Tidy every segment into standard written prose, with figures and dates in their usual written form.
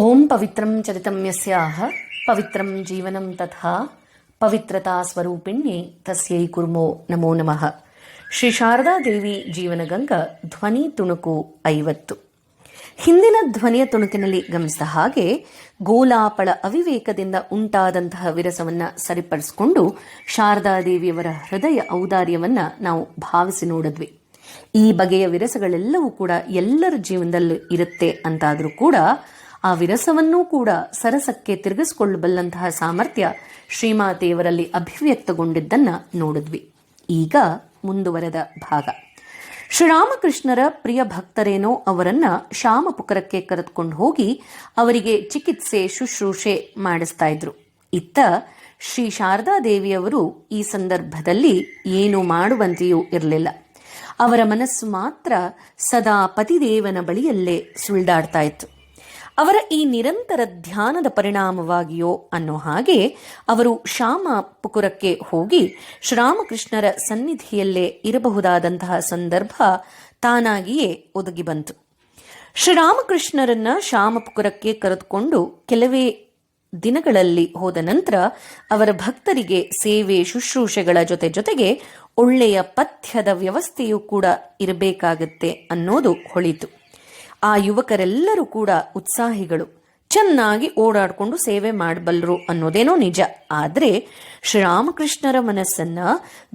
ಓಂ ಪವಿತ್ರಂ ಚರಿತಂ ಯಸ್ಯಾಹ ಪವಿತ್ರಂ ಜೀವನಂ ತಥಾ ಪವಿತ್ರತಾ ಸ್ವರೂಪಿಣ್ಯೆ ತಸ್ಯೈ ಕುರ್ಮೋ ನಮೋ ನಮಃ. ಶ್ರೀ ಶಾರದಾ ದೇವಿ ಜೀವನಗಂಗ ಧ್ವನಿ ತುಣುಕು 50. ಹಿಂದಿನ ಧ್ವನಿಯ ತುಣುಕಿನಲ್ಲಿ ಗಮನಿಸಿದ ಹಾಗೆ ಗೋಲಾಪಳ ಅವಿವೇಕದಿಂದ ಉಂಟಾದಂತಹ ವಿರಸವನ್ನ ಸರಿಪಡಿಸಿಕೊಂಡು ಶಾರದಾದೇವಿಯವರ ಹೃದಯ ಔದಾರ್ಯವನ್ನ ನಾವು ಭಾವಿಸಿ ನೋಡಿದ್ವಿ. ಈ ಬಗೆಯ ವಿರಸಗಳೆಲ್ಲವೂ ಕೂಡ ಎಲ್ಲರ ಜೀವನದಲ್ಲಿ ಇರುತ್ತೆ ಅಂತಾದರೂ ಕೂಡ ಆ ವಿರಸವನ್ನೂ ಕೂಡ ಸರಸಕ್ಕೆ ತಿರುಗಿಸಿಕೊಳ್ಳಬಲ್ಲಂತಹ ಸಾಮರ್ಥ್ಯ ಶ್ರೀಮಾತೆಯವರಲ್ಲಿ ಅಭಿವ್ಯಕ್ತಗೊಂಡಿದ್ದನ್ನ ನೋಡಿದ್ವಿ. ಈಗ ಮುಂದುವರೆದ ಭಾಗ. ಶ್ರೀರಾಮಕೃಷ್ಣರ ಪ್ರಿಯ ಭಕ್ತರೇನೋ ಅವರನ್ನ ಶಾಮಪುಕರಕ್ಕೆ ಕರೆದುಕೊಂಡು ಹೋಗಿ ಅವರಿಗೆ ಚಿಕಿತ್ಸೆ ಶುಶ್ರೂಷೆ ಮಾಡಿಸ್ತಾ ಇದ್ರು. ಇತ್ತ ಶ್ರೀ ಶಾರದಾದೇವಿಯವರು ಈ ಸಂದರ್ಭದಲ್ಲಿ ಏನು ಮಾಡುವಂತೆಯೂ ಇರಲಿಲ್ಲ. ಅವರ ಮನಸ್ಸು ಮಾತ್ರ ಸದಾ ಪತಿದೇವನ ಬಳಿಯಲ್ಲೇ ಸುಳಿದಾಡ್ತಾ ಇತ್ತು. ಅವರ ಈ ನಿರಂತರ ಧ್ಯಾನದ ಪರಿಣಾಮವಾಗಿಯೋ ಅನ್ನೋ ಹಾಗೆ ಅವರು ಶಾಮಪುಕುರಕ್ಕೆ ಹೋಗಿ ಶ್ರೀರಾಮಕೃಷ್ಣರ ಸನ್ನಿಧಿಯಲ್ಲೇ ಇರಬಹುದಾದಂತಹ ಸಂದರ್ಭ ತಾನಾಗಿಯೇ ಒದಗಿ ಬಂತು. ಶ್ರೀರಾಮಕೃಷ್ಣರನ್ನ ಶಾಮಪುಕುರಕ್ಕೆ ಕರೆದುಕೊಂಡು ಕೆಲವೇ ದಿನಗಳಲ್ಲಿ ಹೋದ ನಂತರ ಅವರ ಭಕ್ತರಿಗೆ ಸೇವೆ ಶುಶ್ರೂಷೆಗಳ ಜೊತೆಗೆ ಒಳ್ಳೆಯ ಪಥ್ಯದ ವ್ಯವಸ್ಥೆಯೂ ಕೂಡ ಇರಬೇಕಾಗತ್ತೆ ಅನ್ನೋದು ಹೊಳಿತು. ಆ ಯುವಕರೆಲ್ಲರೂ ಕೂಡ ಉತ್ಸಾಹಿಗಳು, ಚೆನ್ನಾಗಿ ಓಡಾಡಿಕೊಂಡು ಸೇವೆ ಮಾಡಬಲ್ಲರು ಅನ್ನೋದೇನೋ ನಿಜ. ಆದರೆ ಶ್ರೀರಾಮಕೃಷ್ಣರ ಮನಸ್ಸನ್ನ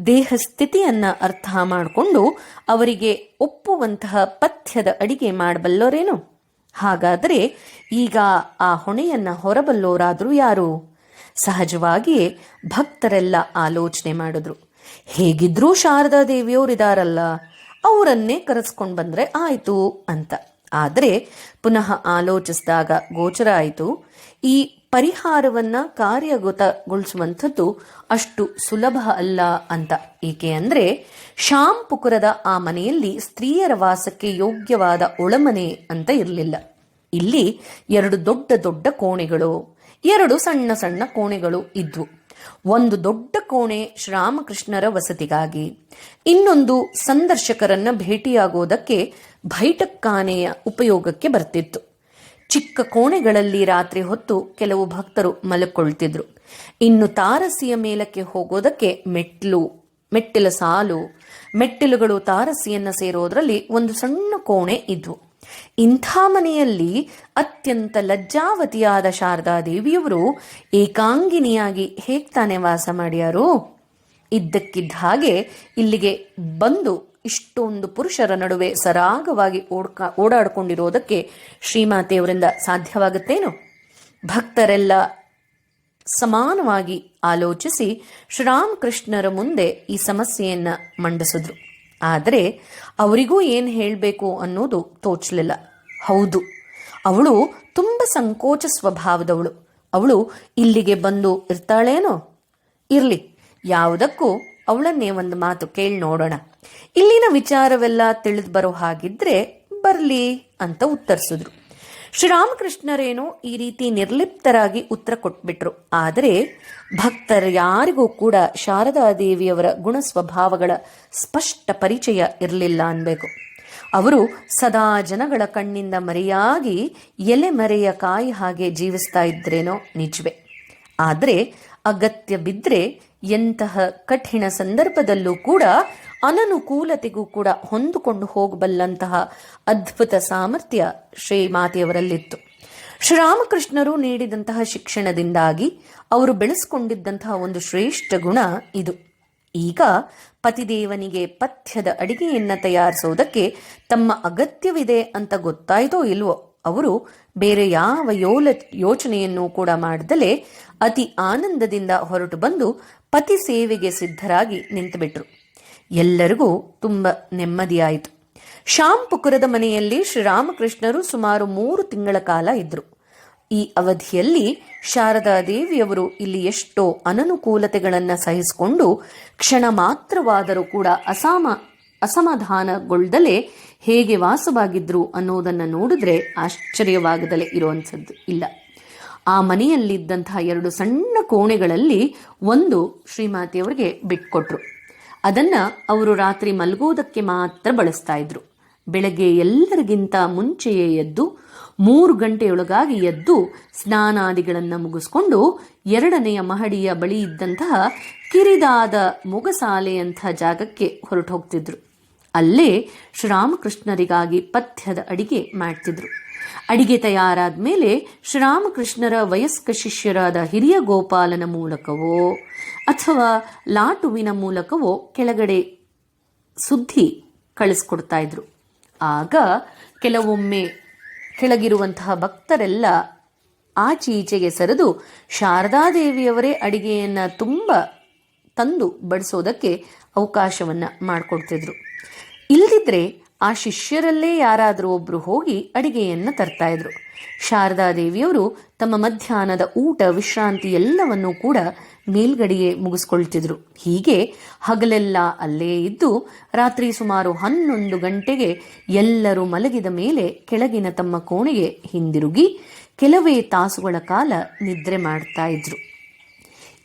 ದೇಹ ಸ್ಥಿತಿಯನ್ನ ಅರ್ಥ ಮಾಡಿಕೊಂಡು ಅವರಿಗೆ ಒಪ್ಪುವಂತಹ ಪಥ್ಯದ ಅಡಿಗೆ ಮಾಡಬಲ್ಲೋರೇನು? ಹಾಗಾದರೆ ಈಗ ಆ ಹೊಣೆಯನ್ನ ಹೊರಬಲ್ಲೋರಾದ್ರೂ ಯಾರು? ಸಹಜವಾಗಿಯೇ ಭಕ್ತರೆಲ್ಲ ಆಲೋಚನೆ ಮಾಡಿದ್ರು, ಹೇಗಿದ್ರೂ ಶಾರದಾ ದೇವಿಯವರಿದಾರಲ್ಲ, ಅವರನ್ನೇ ಕರೆಸ್ಕೊಂಡು ಬಂದ್ರೆ ಆಯ್ತು ಅಂತ. ಆದರೆ ಪುನಃ ಆಲೋಚಿಸಿದಾಗ ಗೋಚರ ಆಯಿತು, ಈ ಪರಿಹಾರವನ್ನ ಕಾರ್ಯಗತಗೊಳಿಸುವಂಥದ್ದು ಅಷ್ಟು ಸುಲಭ ಅಲ್ಲ ಅಂತ. ಏಕೆ ಅಂದ್ರೆ ಶಾಂಪುಕುರದ ಆ ಮನೆಯಲ್ಲಿ ಸ್ತ್ರೀಯರ ವಾಸಕ್ಕೆ ಯೋಗ್ಯವಾದ ಒಳಮನೆ ಅಂತ ಇರಲಿಲ್ಲ. ಇಲ್ಲಿ 2 ದೊಡ್ಡ ದೊಡ್ಡ ಕೋಣೆಗಳು, 2 ಸಣ್ಣ ಸಣ್ಣ ಕೋಣೆಗಳು ಇದ್ವು. ಒಂದು ದೊಡ್ಡ ಕೋಣೆ ಶ್ರೀರಾಮಕೃಷ್ಣರ ವಸತಿಗಾಗಿ, ಇನ್ನೊಂದು ಸಂದರ್ಶಕರನ್ನ ಭೇಟಿಯಾಗೋದಕ್ಕೆ ಬೈಠಕ್ಖಾನೆಯ ಉಪಯೋಗಕ್ಕೆ ಬರ್ತಿತ್ತು. ಚಿಕ್ಕ ಕೋಣೆಗಳಲ್ಲಿ ರಾತ್ರಿ ಹೊತ್ತು ಕೆಲವು ಭಕ್ತರು ಮಲಕೊಳ್ತಿದ್ರು. ಇನ್ನು ತಾರಸಿಯ ಮೇಲಕ್ಕೆ ಹೋಗೋದಕ್ಕೆ ಮೆಟ್ಟಿಲ ಸಾಲು, ಮೆಟ್ಟಿಲುಗಳು ತಾರಸಿಯನ್ನ ಸೇರೋದ್ರಲ್ಲಿ ಒಂದು ಸಣ್ಣ ಕೋಣೆ ಇದ್ವು. ಇಂಥ ಮನೆಯಲ್ಲಿ ಅತ್ಯಂತ ಲಜ್ಜಾವತಿಯಾದ ಶಾರದಾದೇವಿಯವರು ಏಕಾಂಗಿನಿಯಾಗಿ ಹೇಗ್ ತಾನೇ ವಾಸ ಮಾಡ್ಯಾರು? ಇದ್ದಕ್ಕಿದ್ದ ಹಾಗೆ ಇಲ್ಲಿಗೆ ಬಂದು ಇಷ್ಟೊಂದು ಪುರುಷರ ನಡುವೆ ಸರಾಗವಾಗಿ ಓಡಾಡಿಕೊಂಡಿರೋದಕ್ಕೆ ಶ್ರೀಮಾತೆಯವರಿಂದ ಸಾಧ್ಯವಾಗುತ್ತೇನೋ? ಭಕ್ತರೆಲ್ಲ ಸಮಾನವಾಗಿ ಆಲೋಚಿಸಿ ಶ್ರೀರಾಮಕೃಷ್ಣರ ಮುಂದೆ ಈ ಸಮಸ್ಯೆಯನ್ನ ಮಂಡಿಸಿದ್ರು. ಆದರೆ ಅವರಿಗೂ ಏನು ಹೇಳಬೇಕು ಅನ್ನೋದು ತೋಚಲಿಲ್ಲ. ಹೌದು, ಅವಳು ತುಂಬ ಸಂಕೋಚ ಸ್ವಭಾವದವಳು. ಅವಳು ಇಲ್ಲಿಗೆ ಬಂದು ಇರ್ತಾಳೇನೋ? ಇರ್ಲಿ, ಯಾವುದಕ್ಕೂ ಅವಳನ್ನೇ ಒಂದು ಮಾತು ಕೇಳಿ ನೋಡೋಣ. ಇಲ್ಲಿನ ವಿಚಾರವೆಲ್ಲ ತಿಳಿದು ಬರೋ ಹಾಗಿದ್ರೆ ಬರ್ಲಿ ಅಂತ ಉತ್ತರಿಸಿದ್ರು. ಶ್ರೀರಾಮಕೃಷ್ಣರೇನೋ ಈ ರೀತಿ ನಿರ್ಲಿಪ್ತರಾಗಿ ಉತ್ತರ ಕೊಟ್ಬಿಟ್ರು. ಆದರೆ ಭಕ್ತರ ಯಾರಿಗೂ ಕೂಡ ಶಾರದಾದೇವಿಯವರ ಗುಣ ಸ್ವಭಾವಗಳ ಸ್ಪಷ್ಟ ಪರಿಚಯ ಇರಲಿಲ್ಲ ಅನ್ಬೇಕು. ಅವರು ಸದಾ ಜನಗಳ ಕಣ್ಣಿಂದ ಮರೆಯಾಗಿ ಎಲೆ ಮರೆಯ ಕಾಯಿ ಹಾಗೆ ಜೀವಿಸ್ತಾ ಇದ್ರೇನೋ ನಿಜವೇ. ಆದರೆ ಅಗತ್ಯ ಬಿದ್ದರೆ ಎಂತಹ ಕಠಿಣ ಸಂದರ್ಭದಲ್ಲೂ ಕೂಡ ಅನನುಕೂಲತೆಗೂ ಕೂಡ ಹೊಂದಿಕೊಂಡು ಹೋಗಬಲ್ಲಂತಹ ಅದ್ಭುತ ಸಾಮರ್ಥ್ಯ ಶ್ರೀಮಾತೆಯವರಲ್ಲಿತ್ತು. ಶ್ರೀರಾಮಕೃಷ್ಣರು ನೀಡಿದಂತಹ ಶಿಕ್ಷಣದಿಂದಾಗಿ ಅವರು ಬೆಳೆಸಿಕೊಂಡಿದ್ದಂತಹ ಒಂದು ಶ್ರೇಷ್ಠ ಗುಣ ಇದು. ಈಗ ಪತಿದೇವನಿಗೆ ಪಥ್ಯದ ಅಡಿಗೆಯನ್ನ ತಯಾರಿಸೋದಕ್ಕೆ ತಮ್ಮ ಅಗತ್ಯವಿದೆ ಅಂತ ಗೊತ್ತಾಯ್ತೋ ಇಲ್ವೋ, ಅವರು ಬೇರೆ ಯಾವ ಯೋಚನೆಯನ್ನು ಕೂಡ ಮಾಡದಲೇ ಅತಿ ಆನಂದದಿಂದ ಹೊರಟು ಬಂದು ಪತಿ ಸೇವೆಗೆ ಸಿದ್ಧರಾಗಿ ನಿಂತುಬಿಟ್ರು. ಎಲ್ಲರಿಗೂ ತುಂಬ ನೆಮ್ಮದಿಯಾಯಿತು. ಶಾಂಪುಕುರದ ಮನೆಯಲ್ಲಿ ಶ್ರೀರಾಮಕೃಷ್ಣರು ಸುಮಾರು 3 ತಿಂಗಳ ಕಾಲ ಇದ್ರು. ಈ ಅವಧಿಯಲ್ಲಿ ಶಾರದಾದೇವಿಯವರು ಇಲ್ಲಿ ಎಷ್ಟೋ ಅನನುಕೂಲತೆಗಳನ್ನು ಸಹಿಸಿಕೊಂಡು ಕ್ಷಣ ಮಾತ್ರವಾದರೂ ಕೂಡ ಅಸಮಾಧಾನಗೊಳ್ಳದಲೇ ಹೇಗೆ ವಾಸವಾಗಿದ್ರು ಅನ್ನೋದನ್ನು ನೋಡಿದ್ರೆ ಆಶ್ಚರ್ಯವಾಗದಲೇ ಇರುವಂಥದ್ದು ಇಲ್ಲ. ಆ ಮನೆಯಲ್ಲಿದ್ದಂತಹ 2 ಸಣ್ಣ ಕೋಣೆಗಳಲ್ಲಿ ಒಂದು ಶ್ರೀಮಾತೆಯವರಿಗೆ ಬಿಟ್ಕೊಟ್ರು. ಅದನ್ನ ಅವರು ರಾತ್ರಿ ಮಲಗೋದಕ್ಕೆ ಮಾತ್ರ ಬಳಸ್ತಾ ಇದ್ರು. ಬೆಳಗ್ಗೆ ಎಲ್ಲರಿಗಿಂತ ಮುಂಚೆಯೇ ಎದ್ದು 3 ಗಂಟೆಯೊಳಗಾಗಿ ಎದ್ದು ಸ್ನಾನಾದಿಗಳನ್ನು ಮುಗಿಸ್ಕೊಂಡು 2ನೇ ಮಹಡಿಯ ಬಳಿ ಇದ್ದಂತಹ ಕಿರಿದಾದ ಮೊಗಸಾಲೆಯಂಥ ಜಾಗಕ್ಕೆ ಹೊರಟು ಹೋಗ್ತಿದ್ರು. ಅಲ್ಲೇ ಶ್ರೀರಾಮಕೃಷ್ಣರಿಗಾಗಿ ಪಥ್ಯದ ಅಡಿಗೆ ಮಾಡ್ತಿದ್ರು. ಅಡಿಗೆ ತಯಾರಾದ ಮೇಲೆ ಶ್ರೀರಾಮಕೃಷ್ಣರ ವಯಸ್ಕ ಶಿಷ್ಯರಾದ ಹಿರಿಯ ಗೋಪಾಲನ ಮೂಲಕವೋ ಅಥವಾ ಲಾಟುವಿನ ಮೂಲಕವೋ ಕೆಳಗಡೆ ಸುದ್ದಿ ಕಳಿಸ್ಕೊಡ್ತಾ ಇದ್ರು. ಆಗ ಕೆಲವೊಮ್ಮೆ ಕೆಳಗಿರುವಂತಹ ಭಕ್ತರೆಲ್ಲ ಆಚೀಚೆಗೆ ಸರಿದು ಶಾರದಾದೇವಿಯವರೇ ಅಡಿಗೆಯನ್ನು ತುಂಬ ತಂದು ಬಡಿಸೋದಕ್ಕೆ ಅವಕಾಶವನ್ನು ಮಾಡಿಕೊಡ್ತಿದ್ರು. ಇಲ್ಲದಿದ್ದರೆ ಆ ಶಿಷ್ಯರಲ್ಲೇ ಯಾರಾದರೂ ಒಬ್ಬರು ಹೋಗಿ ಅಡಿಗೆಯನ್ನು ತರ್ತಾ ಇದ್ರು. ಶಾರದಾದೇವಿಯವರು ತಮ್ಮ ಮಧ್ಯಾಹ್ನದ ಊಟ ವಿಶ್ರಾಂತಿ ಎಲ್ಲವನ್ನೂ ಕೂಡ ಮೇಲ್ಗಡೆಯೇ ಮುಗಿಸ್ಕೊಳ್ತಿದ್ರು. ಹೀಗೆ ಹಗಲೆಲ್ಲ ಅಲ್ಲೇ ಇದ್ದು ರಾತ್ರಿ ಸುಮಾರು 11 ಗಂಟೆಗೆ ಎಲ್ಲರೂ ಮಲಗಿದ ಮೇಲೆ ಕೆಳಗಿನ ತಮ್ಮ ಕೋಣೆಗೆ ಹಿಂದಿರುಗಿ ಕೆಲವೇ ತಾಸುಗಳ ಕಾಲ ನಿದ್ರೆ ಮಾಡ್ತಾ ಇದ್ರು.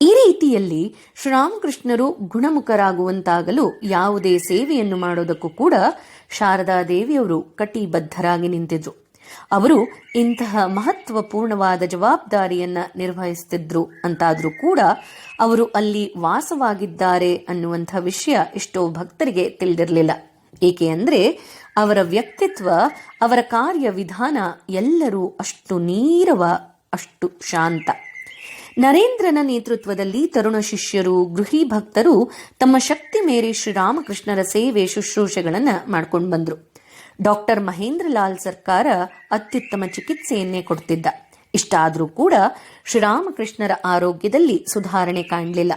ಈ ರೀತಿಯಲ್ಲಿ ಶ್ರೀರಾಮಕೃಷ್ಣರು ಗುಣಮುಖರಾಗುವಂತಾಗಲು ಯಾವುದೇ ಸೇವೆಯನ್ನು ಮಾಡೋದಕ್ಕೂ ಕೂಡ ಶಾರದಾದೇವಿಯವರು ಕಟಿಬದ್ಧರಾಗಿ ನಿಂತಿದ್ರು. ಅವರು ಇಂತಹ ಮಹತ್ವಪೂರ್ಣವಾದ ಜವಾಬ್ದಾರಿಯನ್ನ ನಿರ್ವಹಿಸುತ್ತಿದ್ರು ಅಂತಾದರೂ ಕೂಡ ಅವರು ಅಲ್ಲಿ ವಾಸವಾಗಿದ್ದಾರೆ ಅನ್ನುವಂಥ ವಿಷಯ ಎಷ್ಟೋ ಭಕ್ತರಿಗೆ ತಿಳಿದಿರಲಿಲ್ಲ. ಏಕೆ ಅಂದರೆ ಅವರ ವ್ಯಕ್ತಿತ್ವ, ಅವರ ಕಾರ್ಯವಿಧಾನ ಎಲ್ಲರೂ ಅಷ್ಟು ನೀರವ, ಅಷ್ಟು ಶಾಂತ. ನರೇಂದ್ರನ ನೇತೃತ್ವದಲ್ಲಿ ತರುಣ ಶಿಷ್ಯರು, ಗೃಹಿ ಭಕ್ತರು ತಮ್ಮ ಶಕ್ತಿ ಮೇರೆ ಶ್ರೀರಾಮಕೃಷ್ಣರ ಸೇವೆ ಶುಶ್ರೂಷೆಗಳನ್ನು ಮಾಡ್ಕೊಂಡು ಬಂದರು. ಡಾಕ್ಟರ್ ಮಹೇಂದ್ರ ಲಾಲ್ ಸರ್ಕಾರ ಅತ್ಯುತ್ತಮ ಚಿಕಿತ್ಸೆಯನ್ನೇ ಕೊಡ್ತಿದ್ದ. ಇಷ್ಟಾದರೂ ಕೂಡ ಶ್ರೀರಾಮಕೃಷ್ಣರ ಆರೋಗ್ಯದಲ್ಲಿ ಸುಧಾರಣೆ ಕಾಣಲಿಲ್ಲ.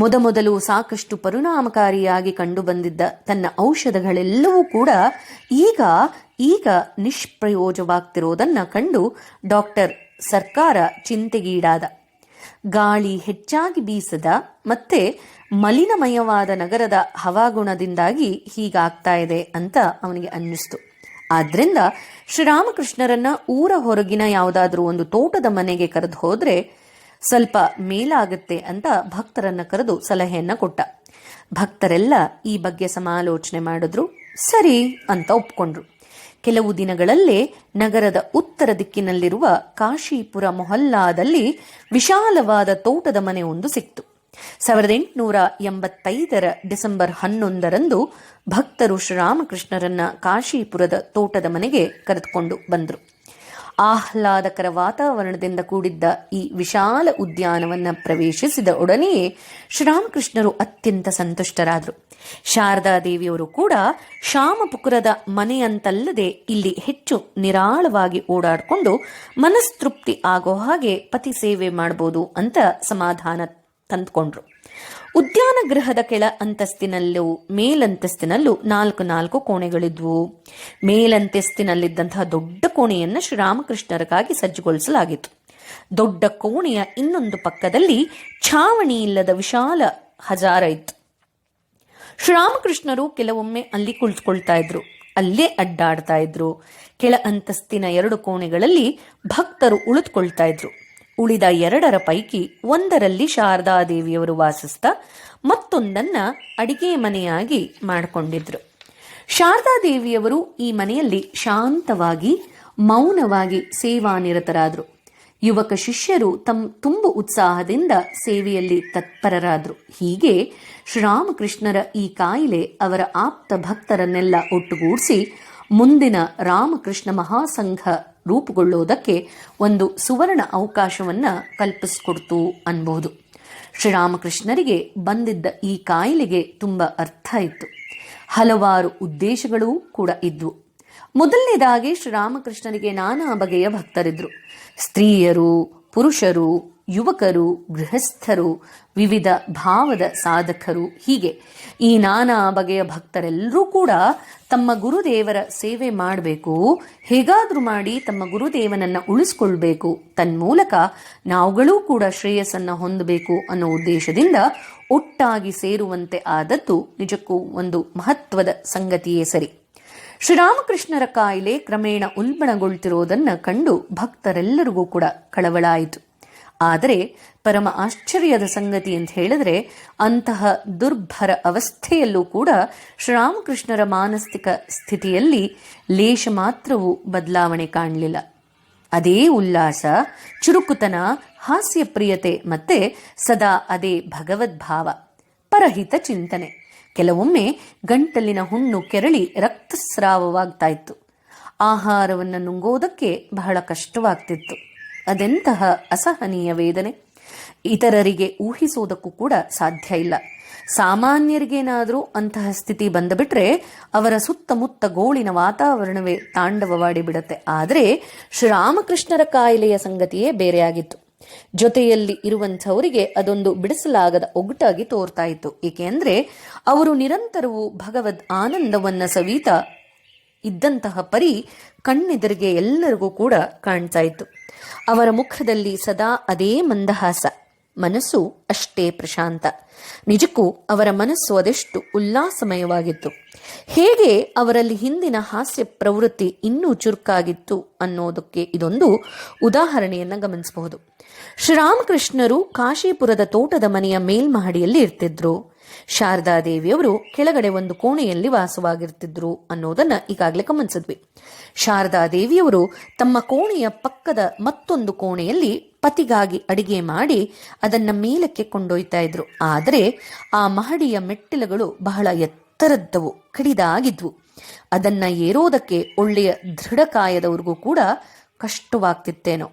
ಮೊದಲು ಸಾಕಷ್ಟು ಪರಿಣಾಮಕಾರಿಯಾಗಿ ಕಂಡುಬಂದಿದ್ದ ತನ್ನ ಔಷಧಗಳೆಲ್ಲವೂ ಕೂಡ ಈಗ ನಿಷ್ಪ್ರಯೋಜವಾಗ್ತಿರೋದನ್ನು ಕಂಡು ಡಾಕ್ಟರ್ ಸರ್ಕಾರ ಚಿಂತೆಗೀಡಾದ. ಗಾಳಿ ಹೆಚ್ಚಾಗಿ ಬೀಸದ ಮತ್ತೆ ಮಲಿನಮಯವಾದ ನಗರದ ಹವಾಗುಣದಿಂದಾಗಿ ಹೀಗಾಗ್ತಾ ಇದೆ ಅಂತ ಅವನಿಗೆ ಅನ್ನಿಸ್ತು. ಆದ್ರಿಂದ ಶ್ರೀರಾಮಕೃಷ್ಣರನ್ನ ಊರ ಹೊರಗಿನ ಯಾವುದಾದ್ರೂ ಒಂದು ತೋಟದ ಮನೆಗೆ ಕರೆದು ಹೋದ್ರೆ ಸ್ವಲ್ಪ ಮೇಲಾಗುತ್ತೆ ಅಂತ ಭಕ್ತರನ್ನ ಕರೆದು ಸಲಹೆಯನ್ನ ಕೊಟ್ಟ. ಭಕ್ತರೆಲ್ಲ ಈ ಬಗ್ಗೆ ಸಮಾಲೋಚನೆ ಮಾಡಿದ್ರು. ಸರಿ ಅಂತ ಒಪ್ಕೊಂಡ್ರು. ಕೆಲವು ದಿನಗಳಲ್ಲೇ ನಗರದ ಉತ್ತರ ದಿಕ್ಕಿನಲ್ಲಿರುವ ಕಾಶೀಪುರ ಮೊಹಲ್ಲಾದಲ್ಲಿ ವಿಶಾಲವಾದ ತೋಟದ ಮನೆ ಒಂದು ಸಿಕ್ತು. 1885 ಡಿಸೆಂಬರ್ 11 ಭಕ್ತರು ಶ್ರೀರಾಮಕೃಷ್ಣರನ್ನ ಕಾಶೀಪುರದ ತೋಟದ ಮನೆಗೆ ಕರೆದುಕೊಂಡು ಬಂದರು. ಆಹ್ಲಾದಕರ ವಾತಾವರಣದಿಂದ ಕೂಡಿದ್ದ ಈ ವಿಶಾಲ ಉದ್ಯಾನವನ್ನ ಪ್ರವೇಶಿಸಿದ ಒಡನೆಯೇ ಶ್ರೀರಾಮಕೃಷ್ಣರು ಅತ್ಯಂತ ಸಂತುಷ್ಟರಾದರು. ಶಾರದಾದೇವಿಯವರು ಕೂಡ ಶ್ಯಾಮಪುಕುರದ ಮನೆಯಂತಲ್ಲದೆ ಇಲ್ಲಿ ಹೆಚ್ಚು ನಿರಾಳವಾಗಿ ಓಡಾಡಿಕೊಂಡು ಮನಸ್ತೃಪ್ತಿ ಆಗೋ ಹಾಗೆ ಪತಿ ಸೇವೆ ಮಾಡಬಹುದು ಅಂತ ಸಮಾಧಾನ ತಂದುಕೊಂಡ್ರು. ಉದ್ಯಾನ ಗೃಹದ ಕೆಳ ಅಂತಸ್ತಿನಲ್ಲೂ ಮೇಲಂತಸ್ತಿನಲ್ಲೂ 4 ಕೋಣೆಗಳಿದ್ವು. ಮೇಲಂತಸ್ತಿನಲ್ಲಿದ್ದಂತಹ ದೊಡ್ಡ ಕೋಣೆಯನ್ನು ಶ್ರೀರಾಮಕೃಷ್ಣರಿಗಾಗಿ ಸಜ್ಜುಗೊಳಿಸಲಾಗಿತ್ತು. ದೊಡ್ಡ ಕೋಣೆಯ ಇನ್ನೊಂದು ಪಕ್ಕದಲ್ಲಿ ಛಾವಣಿ ಇಲ್ಲದ ವಿಶಾಲ ಹಜಾರ ಇತ್ತು. ಶ್ರೀರಾಮಕೃಷ್ಣರು ಕೆಲವೊಮ್ಮೆ ಅಲ್ಲಿ ಕುಳಿತುಕೊಳ್ತಾ ಇದ್ರು, ಅಲ್ಲೇ ಅಡ್ಡಾಡ್ತಾ ಇದ್ರು. ಕೆಳ ಅಂತಸ್ತಿನ 2 ಕೋಣೆಗಳಲ್ಲಿ ಭಕ್ತರು ಉಳಿದುಕೊಳ್ತಾ ಇದ್ರು. ಉಳಿದ 2 ಪೈಕಿ ಒಂದರಲ್ಲಿ ಶಾರದಾದೇವಿಯವರು ವಾಸಿಸ್ತಾ ಮತ್ತೊಂದನ್ನ ಅಡಿಗೆ ಮನೆಯಾಗಿ ಮಾಡಿಕೊಂಡಿದ್ರು. ಶಾರದಾದೇವಿಯವರು ಈ ಮನೆಯಲ್ಲಿ ಶಾಂತವಾಗಿ ಮೌನವಾಗಿ ಸೇವಾನಿರತರಾದರು. ಯುವಕ ಶಿಷ್ಯರು ತುಂಬು ಉತ್ಸಾಹದಿಂದ ಸೇವೆಯಲ್ಲಿ ತತ್ಪರರಾದರು. ಹೀಗೆ ಶ್ರೀರಾಮಕೃಷ್ಣರ ಈ ಕಾಯಿಲೆ ಅವರ ಆಪ್ತ ಭಕ್ತರನ್ನೆಲ್ಲ ಒಟ್ಟುಗೂಡಿಸಿ ಮುಂದಿನ ರಾಮಕೃಷ್ಣ ಮಹಾಸಂಘ ರೂಪುಗೊಳ್ಳುವುದಕ್ಕೆ ಒಂದು ಸುವರ್ಣ ಅವಕಾಶವನ್ನ ಕಲ್ಪಿಸಿಕೊಡ್ತು ಅನ್ಬಹುದು. ಶ್ರೀರಾಮಕೃಷ್ಣರಿಗೆ ಬಂದಿದ್ದ ಈ ಕಾಯಿಲೆಗೆ ತುಂಬ ಅರ್ಥ ಇತ್ತು. ಹಲವಾರು ಉದ್ದೇಶಗಳೂ ಕೂಡ ಇದ್ವು. ಮೊದಲನೇದಾಗಿ ಶ್ರೀರಾಮಕೃಷ್ಣರಿಗೆ ನಾನಾ ಬಗೆಯ ಭಕ್ತರಿದ್ರು. ಸ್ತ್ರೀಯರು, ಪುರುಷರು, ಯುವಕರು, ಗೃಹಸ್ಥರು, ವಿವಿಧ ಭಾವದ ಸಾಧಕರು, ಹೀಗೆ ಈ ನಾನಾ ಬಗೆಯ ಭಕ್ತರೆಲ್ಲರೂ ಕೂಡ ತಮ್ಮ ಗುರುದೇವರ ಸೇವೆ ಮಾಡಬೇಕು, ಹೇಗಾದ್ರೂ ಮಾಡಿ ತಮ್ಮ ಗುರುದೇವನನ್ನ ಉಳಿಸ್ಕೊಳ್ಬೇಕು, ತನ್ಮೂಲಕ ನಾವುಗಳೂ ಕೂಡ ಶ್ರೇಯಸ್ಸನ್ನ ಹೊಂದಬೇಕು ಅನ್ನೋ ಉದ್ದೇಶದಿಂದ ಒಟ್ಟಾಗಿ ಸೇರುವಂತೆ ಆದದ್ದು ನಿಜಕ್ಕೂ ಒಂದು ಮಹತ್ವದ ಸಂಗತಿಯೇ ಸರಿ. ಶ್ರೀರಾಮಕೃಷ್ಣರ ಕಾಯಿಲೆ ಕ್ರಮೇಣ ಉಲ್ಬಣಗೊಳ್ತಿರೋದನ್ನ ಕಂಡು ಭಕ್ತರೆಲ್ಲರಿಗೂ ಕೂಡ ಕಳವಳ ಆಯಿತು. ಆದರೆ ಪರಮ ಆಶ್ಚರ್ಯದ ಸಂಗತಿ ಅಂತ ಹೇಳಿದ್ರೆ, ಅಂತಹ ದುರ್ಭರ ಅವಸ್ಥೆಯಲ್ಲೂ ಕೂಡ ಶ್ರೀರಾಮಕೃಷ್ಣರ ಮಾನಸಿಕ ಸ್ಥಿತಿಯಲ್ಲಿ ಲೇಷ ಮಾತ್ರವೂ ಬದಲಾವಣೆ ಕಾಣಲಿಲ್ಲ. ಅದೇ ಉಲ್ಲಾಸ, ಚುರುಕುತನ, ಹಾಸ್ಯಪ್ರಿಯತೆ ಮತ್ತೆ ಸದಾ ಅದೇ ಭಗವದ್ಭಾವ, ಪರಹಿತ ಚಿಂತನೆ. ಕೆಲವೊಮ್ಮೆ ಗಂಟಲಿನ ಹುಣ್ಣು ಕೆರಳಿ ರಕ್ತಸ್ರಾವವಾಗ್ತಾ ಇತ್ತು. ಆಹಾರವನ್ನು ನುಂಗೋದಕ್ಕೆ ಬಹಳ ಕಷ್ಟವಾಗ್ತಿತ್ತು. ಅದೆಂತಹ ಅಸಹನೀಯ ವೇದನೆ, ಇತರರಿಗೆ ಊಹಿಸೋದಕ್ಕೂ ಕೂಡ ಸಾಧ್ಯ ಇಲ್ಲ. ಸಾಮಾನ್ಯರಿಗೇನಾದರೂ ಅಂತಹ ಸ್ಥಿತಿ ಬಂದುಬಿಟ್ರೆ ಅವರ ಸುತ್ತಮುತ್ತ ಗೋಳಿನ ವಾತಾವರಣವೇ ತಾಂಡವವಾಡಿ ಬಿಡುತ್ತೆ. ಆದರೆ ಶ್ರೀರಾಮಕೃಷ್ಣರ ಕಾಯಿಲೆಯ ಸಂಗತಿಯೇ ಬೇರೆಯಾಗಿತ್ತು. ಜೊತೆಯಲ್ಲಿ ಇರುವಂಥವರಿಗೆ ಅದೊಂದು ಬಿಡಿಸಲಾಗದ ಒಗಟಾಗಿ ತೋರ್ತಾ ಇತ್ತು. ಏಕೆಂದರೆ ಅವರು ನಿರಂತರವೂ ಭಗವದ್ ಆನಂದವನ್ನ ಸವಿತಾ ಇದ್ದಂತಹ ಪರಿ ಕಣ್ಣೆದುರಿಗೆ ಎಲ್ಲರಿಗೂ ಕೂಡ ಕಾಣ್ತಾ ಇತ್ತು. ಅವರ ಮುಖದಲ್ಲಿ ಸದಾ ಅದೇ ಮಂದಹಾಸ, ಮನಸ್ಸು ಅಷ್ಟೇ ಪ್ರಶಾಂತ. ನಿಜಕ್ಕೂ ಅವರ ಮನಸ್ಸು ಅದೆಷ್ಟು ಉಲ್ಲಾಸಮಯವಾಗಿತ್ತು. ಹೇಗೆ ಅವರಲ್ಲಿ ಹಿಂದಿನ ಹಾಸ್ಯ ಪ್ರವೃತ್ತಿ ಇನ್ನೂ ಚುರುಕಾಗಿತ್ತು ಅನ್ನೋದಕ್ಕೆ ಇದೊಂದು ಉದಾಹರಣೆಯನ್ನು ಗಮನಿಸಬಹುದು. ಶ್ರೀರಾಮಕೃಷ್ಣರು ಕಾಶೀಪುರದ ತೋಟದ ಮನೆಯ ಮೇಲ್ಮಹಡಿಯಲ್ಲಿ ಇರ್ತಿದ್ರು. ಶಾರದಾದೇವಿಯವರು ಕೆಳಗಡೆ ಒಂದು ಕೋಣೆಯಲ್ಲಿ ವಾಸವಾಗಿರ್ತಿದ್ರು ಅನ್ನೋದನ್ನ ಈಗಾಗಲೇ ಗಮನಿಸಿದ್ವಿ. ಶಾರದಾದೇವಿಯವರು ತಮ್ಮ ಕೋಣೆಯ ಪಕ್ಕದ ಮತ್ತೊಂದು ಕೋಣೆಯಲ್ಲಿ ಪತಿಗಾಗಿ ಅಡಿಗೆ ಮಾಡಿ ಅದನ್ನ ಮೇಲಕ್ಕೆ ಕೊಂಡೊಯ್ತಾ ಇದ್ರು. ಆದರೆ ಆ ಮಹಡಿಯ ಮೆಟ್ಟಿಲುಗಳು ಬಹಳ ಎತ್ತರದ್ದವು, ಕಡಿದಾಗಿದ್ವು. ಅದನ್ನ ಏರೋದಕ್ಕೆ ಒಳ್ಳೆಯ ದೃಢಕಾಯದವ್ರಿಗೂ ಕೂಡ ಕಷ್ಟವಾಗ್ತಿತ್ತೇನೋ.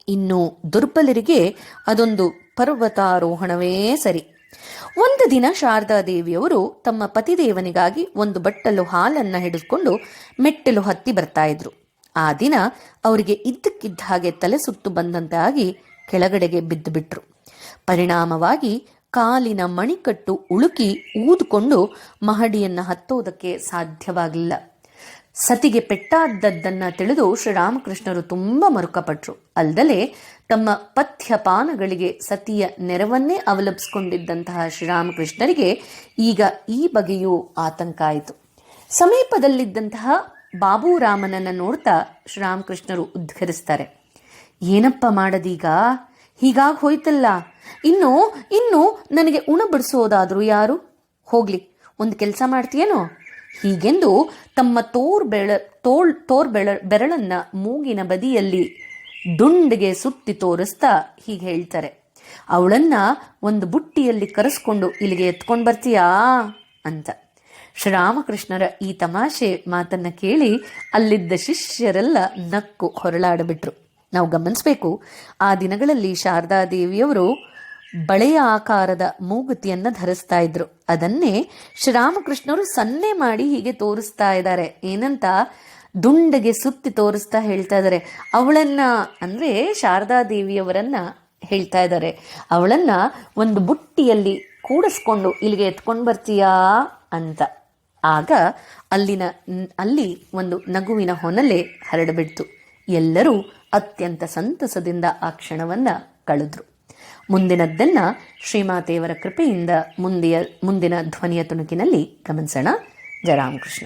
ಇನ್ನು ದುರ್ಬಲರಿಗೆ ಅದೊಂದು ಪರ್ವತಾರೋಹಣವೇ ಸರಿ. ಒಂದು ದಿನ ಶಾರದಾದೇವಿಯವರು ತಮ್ಮ ಪತಿದೇವನಿಗಾಗಿ ಒಂದು ಬಟ್ಟಲು ಹಾಲನ್ನ ಹಿಡಿದುಕೊಂಡು ಮೆಟ್ಟಿಲು ಹತ್ತಿ ಬರ್ತಾ ಇದ್ರು. ಆ ದಿನ ಅವರಿಗೆ ಇದ್ದಕ್ಕಿದ್ದ ಹಾಗೆ ತಲೆ ಸುತ್ತು ಬಂದಂತೆ ಆಗಿ ಕೆಳಗಡೆಗೆ ಬಿದ್ದು ಬಿಟ್ರು. ಪರಿಣಾಮವಾಗಿ ಕಾಲಿನ ಮಣಿಕಟ್ಟು ಉಳುಕಿ ಊದುಕೊಂಡು ಮಹಡಿಯನ್ನ ಹತ್ತೋದಕ್ಕೆ ಸಾಧ್ಯವಾಗಲಿಲ್ಲ. ಸತಿಗೆ ಪೆಟ್ಟಾದದ್ದನ್ನ ತಿಳಿದು ಶ್ರೀರಾಮಕೃಷ್ಣರು ತುಂಬ ಮರುಕಪಟ್ರು. ಅಲ್ಲದೆ ತಮ್ಮ ಪಥ್ಯಪಾನಗಳಿಗೆ ಸತಿಯ ನೆರವನ್ನೇ ಅವಲಂಬಿಸಿಕೊಂಡಿದ್ದಂತಹ ಶ್ರೀರಾಮಕೃಷ್ಣರಿಗೆ ಈಗ ಈ ಬಗೆಯೂ ಆತಂಕ ಆಯಿತು. ಸಮೀಪದಲ್ಲಿದ್ದಂತಹ ಬಾಬುರಾಮನನ್ನ ನೋಡ್ತಾ ಶ್ರೀರಾಮಕೃಷ್ಣರು ಉದ್ಘರಿಸ್ತಾರೆ. ಏನಪ್ಪ ಮಾಡದೀಗ, ಹೀಗಾಗಿ ಹೋಯ್ತಲ್ಲ, ಇನ್ನು ನನಗೆ ಉಣ ಬಿಡಿಸೋದಾದ್ರು ಯಾರು? ಹೋಗ್ಲಿ, ಒಂದು ಕೆಲಸ ಮಾಡ್ತೀಯೇನೋ? ಹೀಗೆಂದು ತಮ್ಮ ಬೆರಳನ್ನ ಮೂಗಿನ ಬದಿಯಲ್ಲಿ ದುಂಡಿಗೆ ಸುತ್ತಿ ತೋರಿಸ್ತಾ ಹೀಗೆ ಹೇಳ್ತಾರೆ. ಅವಳನ್ನ ಒಂದು ಬುಟ್ಟಿಯಲ್ಲಿ ಕರೆಸ್ಕೊಂಡು ಇಲ್ಲಿಗೆ ಎತ್ಕೊಂಡು ಬರ್ತೀಯಾ ಅಂತ. ಶ್ರೀರಾಮಕೃಷ್ಣರ ಈ ತಮಾಷೆ ಮಾತನ್ನ ಕೇಳಿ ಅಲ್ಲಿದ್ದ ಶಿಷ್ಯರೆಲ್ಲ ನಕ್ಕು ಹೊರಳಾಡಬಿಟ್ರು. ನಾವು ಗಮನಿಸಬೇಕು, ಆ ದಿನಗಳಲ್ಲಿ ಶಾರದಾದೇವಿಯವರು ಬಳೆಯ ಆಕಾರದ ಮೂಗುತಿಯನ್ನ ಧರಿಸ್ತಾ ಇದ್ರು. ಅದನ್ನೇ ಶ್ರೀರಾಮಕೃಷ್ಣರು ಸನ್ನೆ ಮಾಡಿ ಹೀಗೆ ತೋರಿಸ್ತಾ ಇದ್ದಾರೆ. ಏನಂತ? ದುಂಡಗೆ ಸುತ್ತಿ ತೋರಿಸ್ತಾ ಹೇಳ್ತಾ ಇದ್ದಾರೆ. ಅವಳನ್ನ ಅಂದ್ರೆ ಶಾರದಾದೇವಿಯವರನ್ನ ಹೇಳ್ತಾ ಇದ್ದಾರೆ. ಅವಳನ್ನ ಒಂದು ಬುಟ್ಟಿಯಲ್ಲಿ ಕೂಡಿಸ್ಕೊಂಡು ಇಲ್ಲಿಗೆ ಎತ್ಕೊಂಡು ಬರ್ತೀಯಾ ಅಂತ. ಆಗ ಅಲ್ಲಿ ಒಂದು ನಗುವಿನ ಹೊನಲೆ ಹರಡಬಿಡ್ತು. ಎಲ್ಲರೂ ಅತ್ಯಂತ ಸಂತಸದಿಂದ ಆ ಕ್ಷಣವನ್ನ ಕಳೆದ್ರು. ಮುಂದಿನದ್ದನ್ನ ಶ್ರೀಮಾತೆಯವರ ಕೃಪೆಯಿಂದ ಮುಂದಿನ ಧ್ವನಿಯ ತುಣುಕಿನಲ್ಲಿ ಗಮನಿಸೋಣ. ಜಯ ರಾಮಕೃಷ್ಣ.